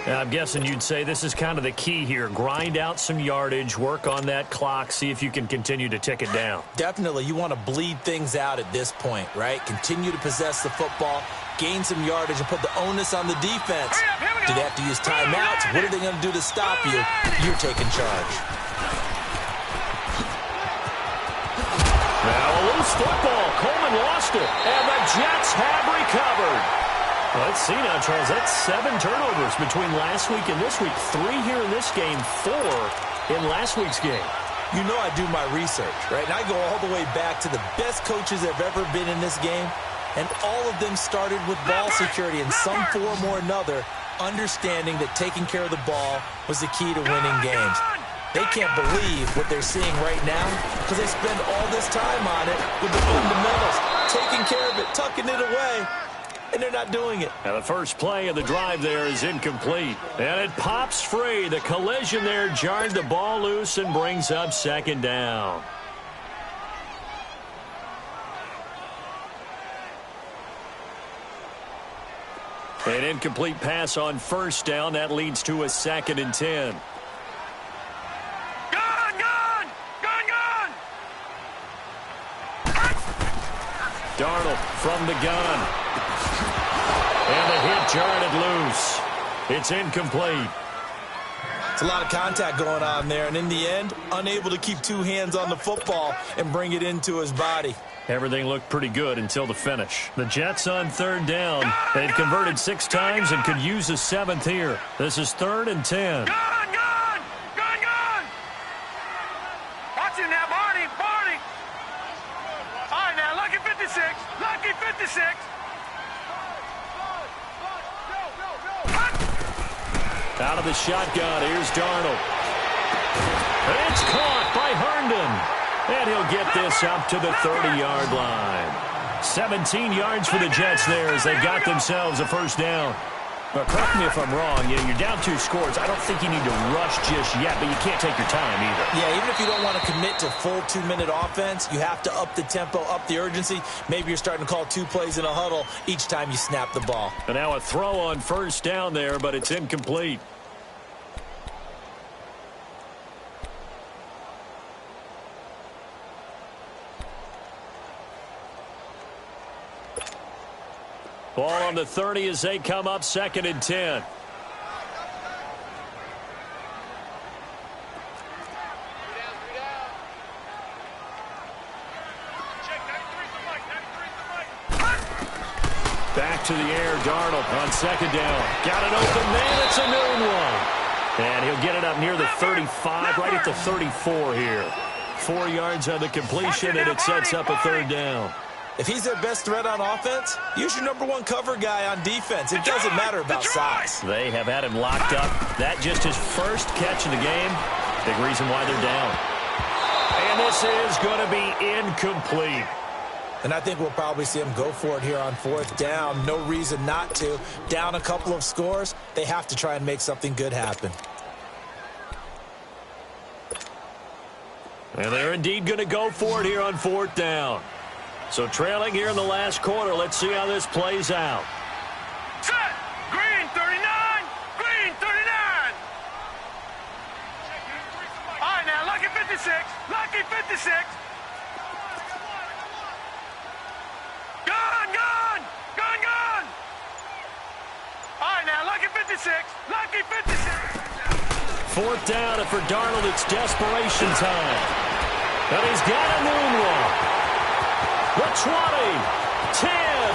And I'm guessing you'd say this is kind of the key here. Grind out some yardage, work on that clock, see if you can continue to tick it down. Definitely. You want to bleed things out at this point, right? Continue to possess the football, gain some yardage, and put the onus on the defense. Do they have to use timeouts? What are they going to do to stop you? You're taking charge. Now a loose football. Coleman lost it. And the Jets have recovered. Well, let's see now, Charles. That's 7 turnovers between last week and this week. 3 here in this game, 4 in last week's game. You know I do my research, right? And I go all the way back to the best coaches that have ever been in this game. And all of them started with ball security in some form or another, understanding that taking care of the ball was the key to winning games. They can't believe what they're seeing right now because they spend all this time on it with the fundamentals, taking care of it, tucking it away, and they're not doing it. Now the first play of the drive there is incomplete. And it pops free. The collision there jarred the ball loose and brings up second down. An incomplete pass on first down. That leads to a 2nd and 10. Darnold from the gun. And the hit jarred it loose. It's incomplete. It's a lot of contact going on there, and in the end, unable to keep 2 hands on the football and bring it into his body. Everything looked pretty good until the finish. The Jets on third down. They've converted 6 times and could use a 7th here. This is 3rd and 10. Watch it now, Barney. All right, now, lucky 56. Lucky 56. Out of the shotgun, here's Darnold. It's caught by Herndon. And he'll get this up to the 30-yard line. 17 yards for the Jets there as they got themselves a first down. Well, correct me if I'm wrong. You're down 2 scores. I don't think you need to rush just yet, but you can't take your time either. Yeah, even if you don't want to commit to full 2-minute offense, you have to up the tempo, up the urgency. Maybe you're starting to call 2 plays in a huddle each time you snap the ball. And now a throw on first down there, but it's incomplete. Ball on the 30 as they come up 2nd and 10. to the air. Darnold on second down. Got an open man. It's a noon one. And he'll get it up near the 35, right at the 34 here. 4 yards on the completion, and it sets up a third down. If he's their best threat on offense, use your number 1 cover guy on defense. It doesn't matter about size. They have had him locked up. That just his first catch of the game. Big reason why they're down. And this is going to be incomplete. And I think we'll probably see him go for it here on 4th down. No reason not to. Down a couple of scores, they have to try and make something good happen. And they're indeed going to go for it here on 4th down. So trailing here in the last quarter. Let's see how this plays out. Set. Green 39. Green 39. All right, now, lucky 56. Lucky 56. Gone, gone. Gone, gone. All right, now, lucky 56. Lucky 56. 4th down, and for Darnold, it's desperation time. And he's got a noon one. The 20, 10, and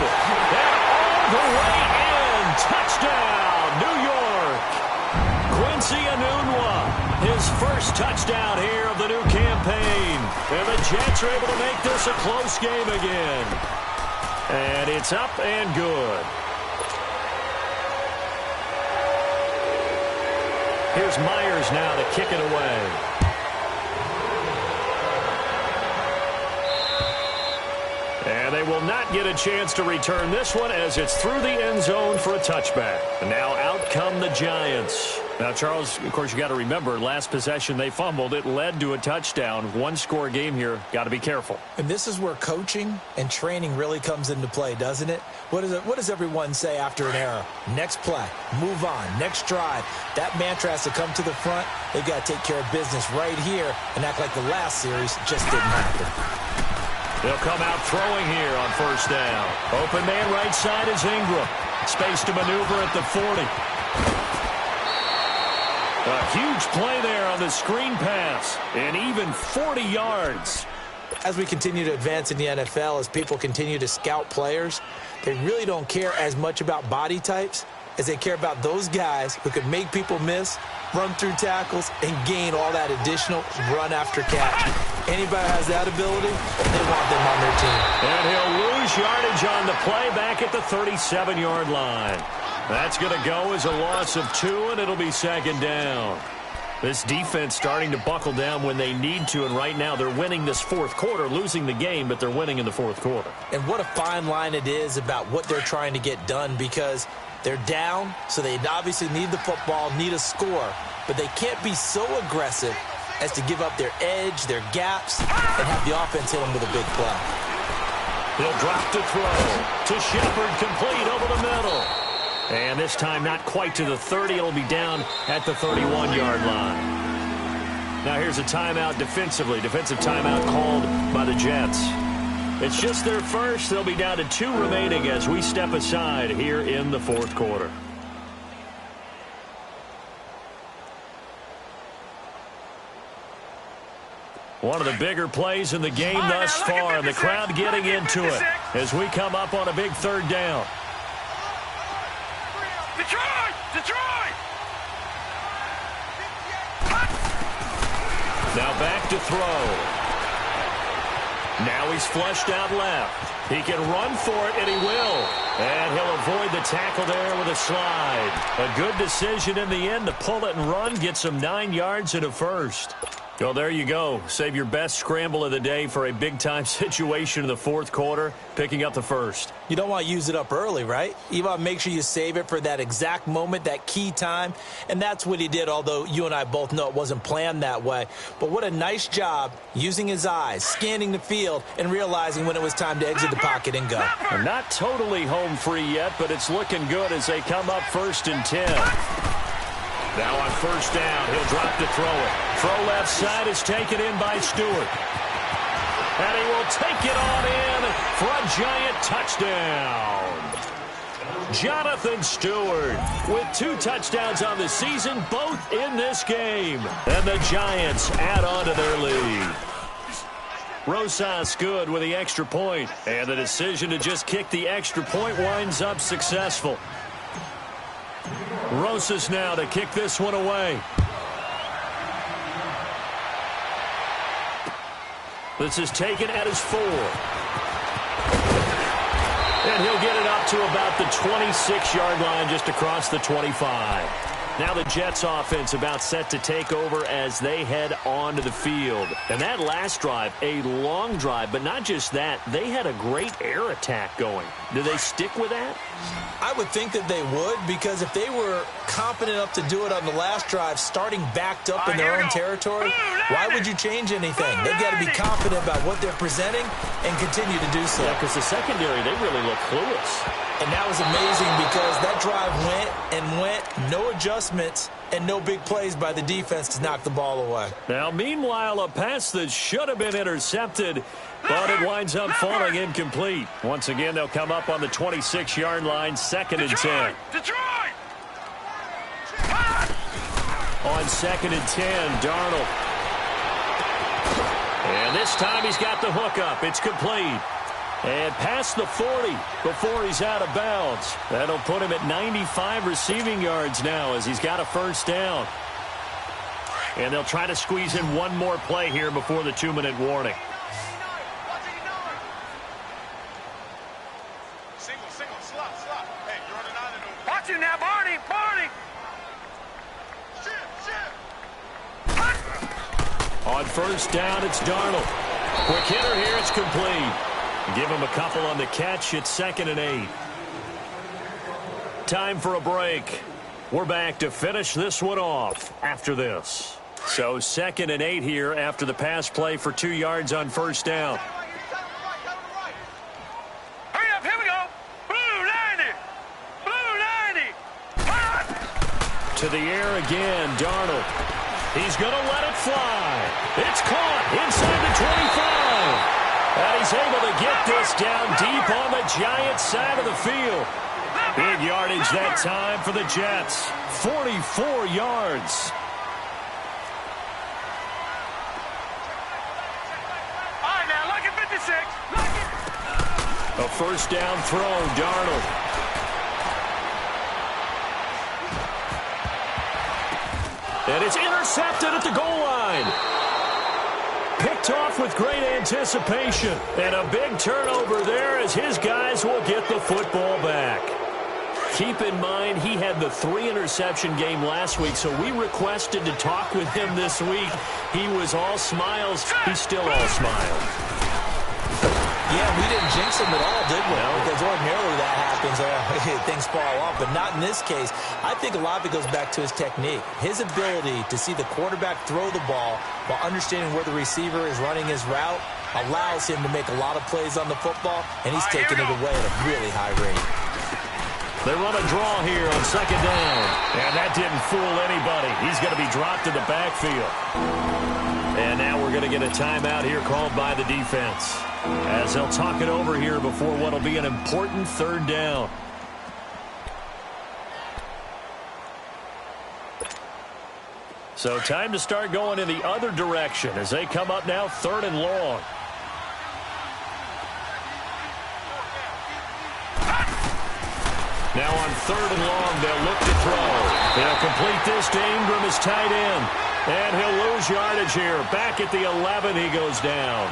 all the way in. Touchdown, New York. Quincy Enunwa, his first touchdown here of the new campaign. And the Jets are able to make this a close game again. And it's up and good. Here's Myers now to kick it away. And they will not get a chance to return this one as it's through the end zone for a touchback. And now out come the Giants. Now, Charles, of course, you got to remember, last possession they fumbled. It led to a touchdown. 1-score game here. Got to be careful. And this is where coaching and training really comes into play, doesn't it? What does everyone say after an error? Next play, move on, next drive. That mantra has to come to the front. They've got to take care of business right here and act like the last series just didn't happen. They'll come out throwing here on 1st down. Open man right side is Ingram. Space to maneuver at the 40. A huge play there on the screen pass. And even 40 yards. As we continue to advance in the NFL, as people continue to scout players, they really don't care as much about body types as they care about those guys who can make people miss, run through tackles, and gain all that additional run after catch. Anybody has that ability, they want them on their team. And he'll lose yardage on the play back at the 37-yard line. That's going to go as a loss of 2, and it'll be 2nd down. This defense starting to buckle down when they need to, and right now they're winning this 4th quarter, losing the game, but they're winning in the 4th quarter. And what a fine line it is about what they're trying to get done, because they're down, so they obviously need the football, need a score, but they can't be so aggressive as to give up their edge, their gaps, and have the offense hit them with a big play. He'll drop to throw to Shepard, complete over the middle. And this time not quite to the 30. It'll be down at the 31-yard line. Now here's a timeout defensively. Defensive timeout called by the Jets. It's just their first. They'll be down to 2 remaining as we step aside here in the 4th quarter. One of the bigger plays in the game thus far, and the crowd getting into it as we come up on a big 3rd down. Detroit! Detroit! Now back to throw. Now he's flushed out left. He can run for it, and he will. And he'll avoid the tackle there with a slide. A good decision in the end to pull it and run, get some 9 yards and a first. Well, there you go. Save your best scramble of the day for a big-time situation in the 4th quarter, picking up the first. You don't want to use it up early, right? You want to make sure you save it for that exact moment, that key time. And that's what he did, although you and I both know it wasn't planned that way. But what a nice job using his eyes, scanning the field, and realizing when it was time to exit the pocket and go. They're not totally home free yet, but it's looking good as they come up 1st and 10. Now on 1st down, he'll drop to throw it. Throw left side is taken in by Stewart. And he will take it on in for a Giant touchdown. Jonathan Stewart with 2 touchdowns on the season, both in this game. And the Giants add on to their lead. Rosas good with the extra point. And the decision to just kick the extra point winds up successful. Rosas now to kick this one away. This is taken at his 4. And he'll get it up to about the 26-yard line, just across the 25. Now the Jets offense about set to take over as they head onto the field. And that last drive, a long drive, but not just that, they had a great air attack going. Do they stick with that? I would think that they would, because if they were competent enough to do it on the last drive, starting backed up in their own territory, why would you change anything? They've got to be confident about what they're presenting and continue to do so. Yeah, because the secondary, they really look clueless. And that was amazing because that drive went, no adjustments, and no big plays by the defense to knock the ball away. Now, meanwhile, a pass that should have been intercepted, but it winds up falling incomplete. Once again, they'll come up on the 26-yard line, 2nd and 10. Detroit! On 2nd and 10, Darnold. And this time he's got the hook up. It's complete. And past the 40 before he's out of bounds. That'll put him at 95 receiving yards now as he's got a first down. And they'll try to squeeze in one more play here before the 2-minute warning. Single, slot. Hey, you're on an island over there. Watch it now, Barney! On first down, it's Darnold. Quick hitter here, it's complete. Give him a couple on the catch. It's 2nd and 8. Time for a break. We're back to finish this one off after this. So 2nd and 8 here after the pass play for 2 yards on first down. Hurry up, here we go. Blue 90. To the air again, Darnold. He's going to let it fly. It's caught inside the 25. And he's able to get this down deep on the Giants side of the field. Big yardage that time for the Jets. 44 yards. All right, now, look at 56. A first down throw, Darnold. And it's intercepted at the goal line. Picked off with great anticipation. And a big turnover there as his guys will get the football back. Keep in mind, he had the 3-interception game last week, so we requested to talk with him this week. He was all smiles. He's still all smiles. Yeah, we didn't jinx him at all, did we? No. Because ordinarily that happens, things fall off, but not in this case. I think a lot of it goes back to his technique. His ability to see the quarterback throw the ball while understanding where the receiver is running his route allows him to make a lot of plays on the football, and he's taking it away at a really high rate. They run a draw here on 2nd down, and that didn't fool anybody. He's going to be dropped in the backfield. And now we're going to get a timeout here called by the defense, as they'll talk it over here before what will be an important 3rd down. So time to start going in the other direction as they come up now 3rd and long. Now on 3rd and long, they'll look to throw. They'll complete this to Ingram as tight end. And he'll lose yardage here. Back at the 11, he goes down.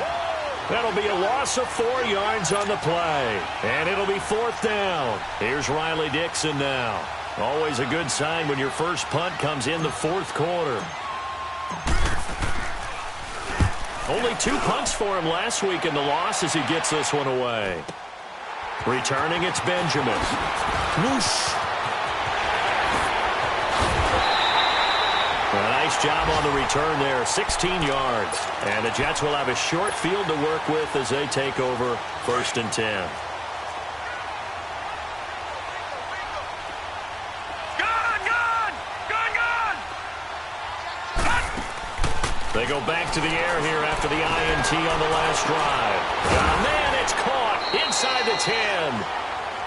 That'll be a loss of 4 yards on the play. And it'll be 4th down. Here's Riley Dixon now. Always a good sign when your first punt comes in the 4th quarter. Only 2 punts for him last week in the loss as he gets this one away. Returning, it's Benjamin. Whoosh. A nice job on the return there, 16 yards. And the Jets will have a short field to work with as they take over 1st and 10. They go back to the air here after the INT on the last drive. And then it's caught inside the 10.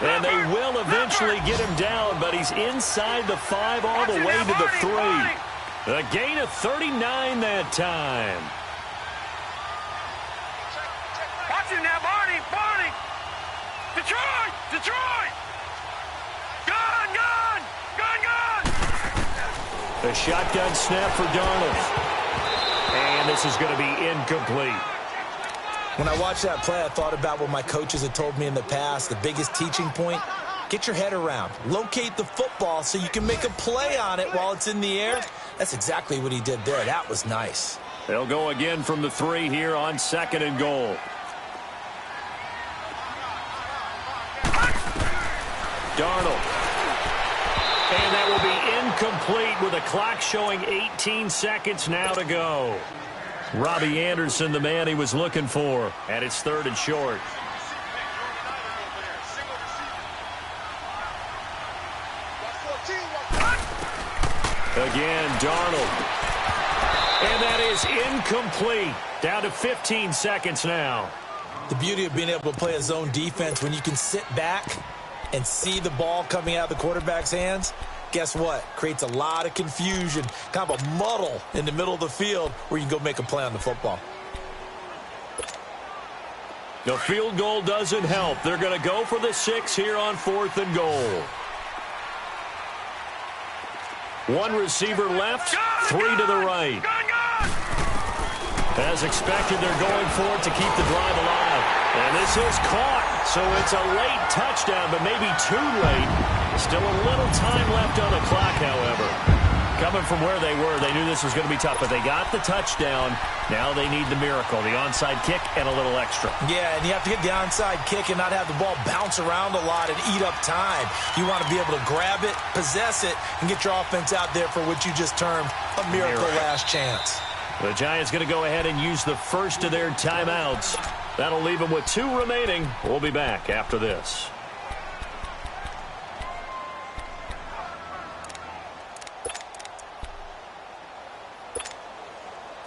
And they will eventually get him down, but he's inside the 5 all the way to the 3. A gain of 39 that time. Chasing now, Barney. Detroit. Gun. A shotgun snap for Darnold. And this is going to be incomplete. When I watched that play, I thought about what my coaches had told me in the past. The biggest teaching point, get your head around. Locate the football so you can make a play on it while it's in the air. That's exactly what he did there. That was nice. They'll go again from the 3 here on 2nd and goal. Darnold. And that will be incomplete with a clock showing 18 seconds now to go. Robbie Anderson, the man he was looking for, and it's 3rd and short. Again, Darnold. And that is incomplete. Down to 15 seconds now. The beauty of being able to play a zone defense when you can sit back and see the ball coming out of the quarterback's hands, guess what? Creates a lot of confusion, kind of a muddle in the middle of the field where you can go make a play on the football. The field goal doesn't help. They're going to go for the 6 here on 4th and goal. 1 receiver left, 3 to the right. As expected, they're going for it to keep the drive alive. And this is caught. So it's a late touchdown, but maybe too late. Still a little time left on the clock, however. Coming from where they were, they knew this was going to be tough, but they got the touchdown. Now they need the miracle, the onside kick and a little extra. Yeah, and you have to get the onside kick and not have the ball bounce around a lot and eat up time. You want to be able to grab it, possess it, and get your offense out there for what you just termed a miracle last chance. The Giants going to go ahead and use the first of their timeouts. That'll leave them with 2 remaining. We'll be back after this.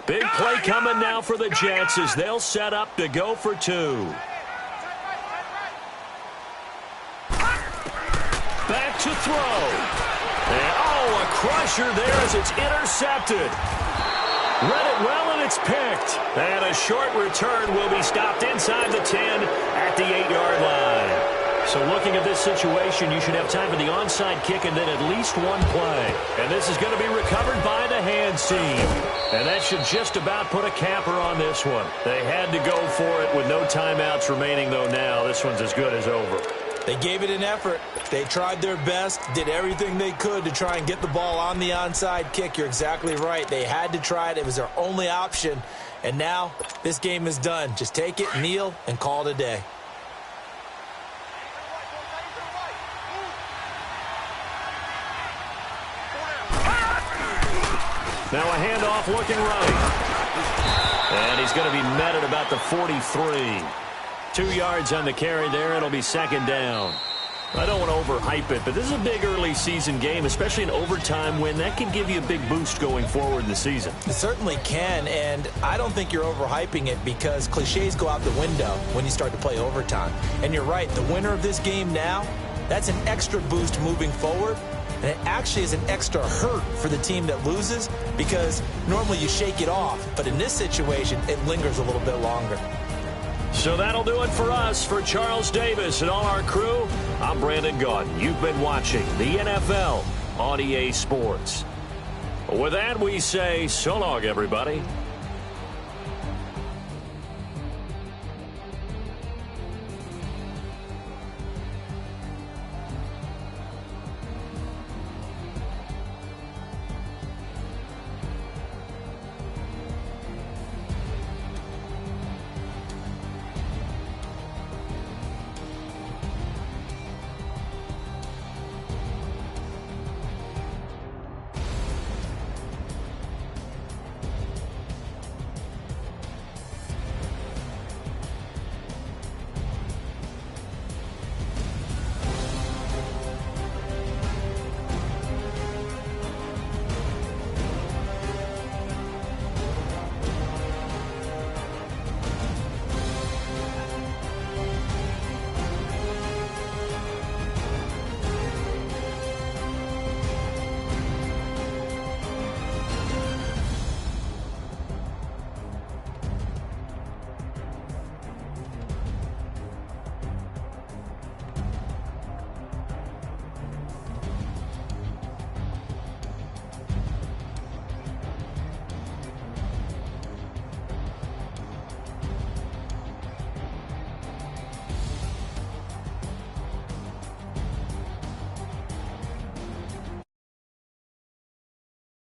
Big play coming now for the Jets as they'll set up to go for 2. Back to throw. And, a crusher there as it's intercepted. Read it well, and it's picked. And a short return will be stopped inside the 10 at the 8-yard line. So looking at this situation, you should have time for the onside kick and then at least 1 play. And this is going to be recovered by the hands team. And that should just about put a capper on this one. They had to go for it with no timeouts remaining, though now this one's as good as over. They gave it an effort. They tried their best, did everything they could to try and get the ball on the onside kick. You're exactly right. They had to try it. It was their only option. And now this game is done. Just take it, kneel, and call it a day. Now a handoff looking right. And he's going to be met at about the 43. 2 yards on the carry there. It'll be 2nd down. I don't want to overhype it, but this is a big early season game, especially an overtime win. That can give you a big boost going forward in the season. It certainly can, and I don't think you're overhyping it because cliches go out the window when you start to play overtime. And you're right, the winner of this game now, that's an extra boost moving forward. And it actually is an extra hurt for the team that loses because normally you shake it off. But in this situation, it lingers a little bit longer. So that'll do it for us. For Charles Davis and all our crew, I'm Brandon Gaudin. You've been watching the NFL on EA Sports. With that, we say so long, everybody.